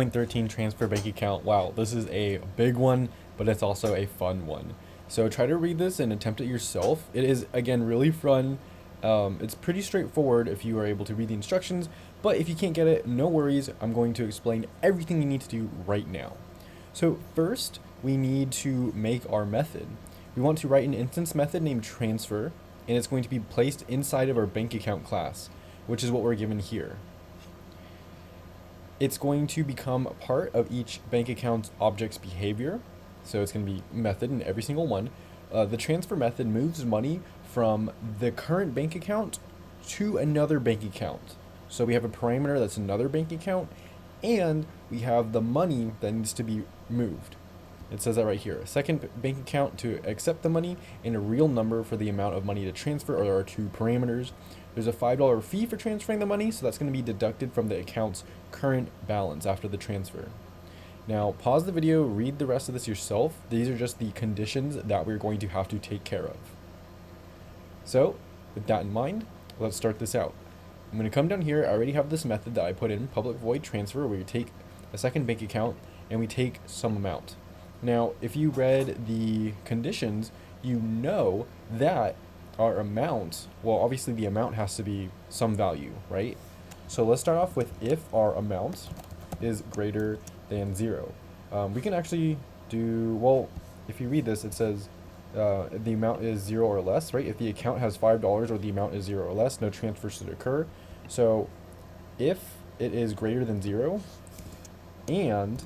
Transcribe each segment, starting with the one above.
13 transfer bank account. Wow, this is a big one, but it's also a fun one. So try to read this and attempt it yourself. It is, again, really fun. It's pretty straightforward if you are able to read the instructions, but if you can't get it, no worries. I'm going to explain everything you need to do right now. So first, we need to make our method. We want to write an instance method named transfer, and it's going to be placed inside of our bank account class, which is what we're given here. It's going to become a part of each bank account object's behavior. So it's going to be method in every single one. The transfer method moves money from the current bank account to another bank account. So we have a parameter that's another bank account, and we have the money that needs to be moved. It says that right here. A second bank account to accept the money, and a real number for the amount of money to transfer, or there are two parameters. There's a $5 fee for transferring the money, so that's going to be deducted from the account's current balance after the transfer. Now, pause the video, read the rest of this yourself. These are just the conditions that we're going to have to take care of. So, with that in mind, let's start this out. I'm going to come down here. I already have this method that I put in, public void transfer, where you take a second bank account and we take some amount. Now, if you read the conditions, you know that our amount, well, obviously the amount has to be some value, right? So let's start off with if our amount is greater than 0. We can actually do, well, if you read this, it says the amount is 0 or less, right? If the account has $5 or the amount is 0 or less, no transfer should occur. So if it is greater than 0 and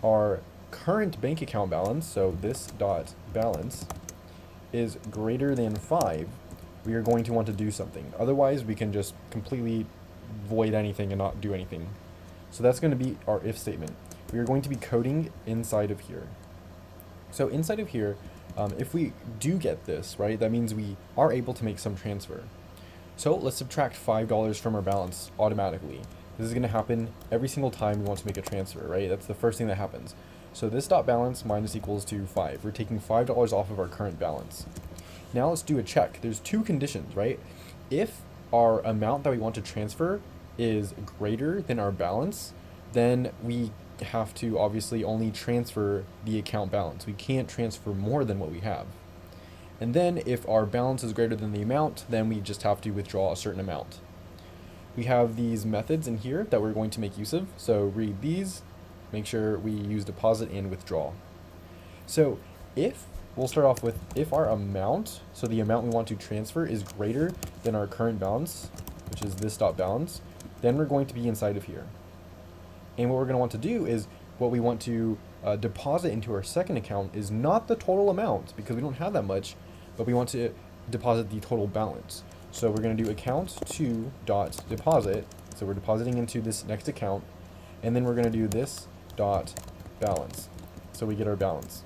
our current bank account balance, so this dot balance, is greater than 5, we are going to want to do something. Otherwise, we can just completely void anything and not do anything. So that's going to be our if statement. We are going to be coding inside of here. So inside of here, if we do get this, right, that means we are able to make some transfer. So let's subtract $5 from our balance automatically. This is going to happen every single time we want to make a transfer, right? That's the first thing that happens. So this dot balance minus equals to 5. We're taking $5 off of our current balance. Now let's do a check. There's two conditions, right? If our amount that we want to transfer is greater than our balance, then we have to obviously only transfer the account balance. We can't transfer more than what we have. And then if our balance is greater than the amount, then we just have to withdraw a certain amount. We have these methods in here that we're going to make use of. So read these. Make sure we use deposit and withdraw. So we'll start off with if our amount, so the amount we want to transfer is greater than our current balance, which is this dot balance, then we're going to be inside of here. And what we're going to want to do is what we want to deposit into our second account is not the total amount, because we don't have that much, but we want to deposit the total balance. So we're going to do account to dot deposit. So we're depositing into this next account, and then we're going to do this dot balance, so we get our balance.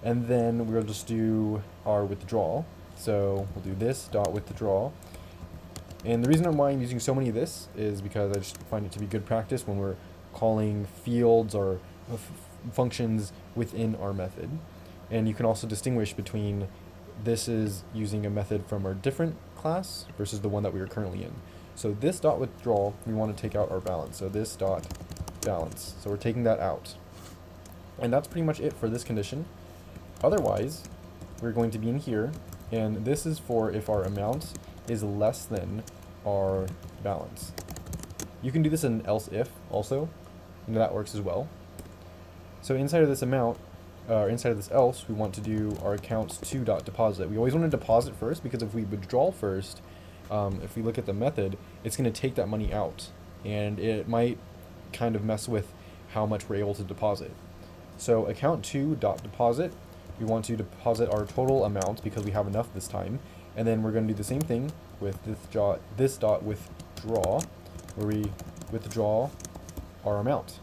And then we'll just do our withdrawal. So we'll do this dot withdraw. And the reason why I'm using so many of this is because I just find it to be good practice when we're calling fields or functions within our method. And you can also distinguish between this is using a method from our different class versus the one that we are currently in. So this dot withdrawal, we want to take out our balance. So this dot balance. So we're taking that out. And that's pretty much it for this condition. Otherwise, we're going to be in here, and this is for if our amount is less than our balance. You can do this in else if also, and that works as well. So inside of this amount, inside of this else, we want to do our accounts to dot deposit. We always want to deposit first, because if we withdraw first, if we look at the method, it's going to take that money out, and it might kind of mess with how much we're able to deposit. So account to dot deposit, we want to deposit our total amount because we have enough this time, and then we're going to do the same thing with this dot withdraw, where we withdraw our amount.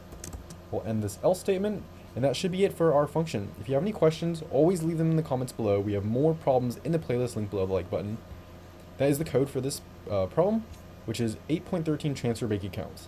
We'll end this else statement, and that should be it for our function. If you have any questions, always leave them in the comments below. We have more problems in the playlist linked below the like button. That is the code for this problem, which is 8.13 transfer bank accounts.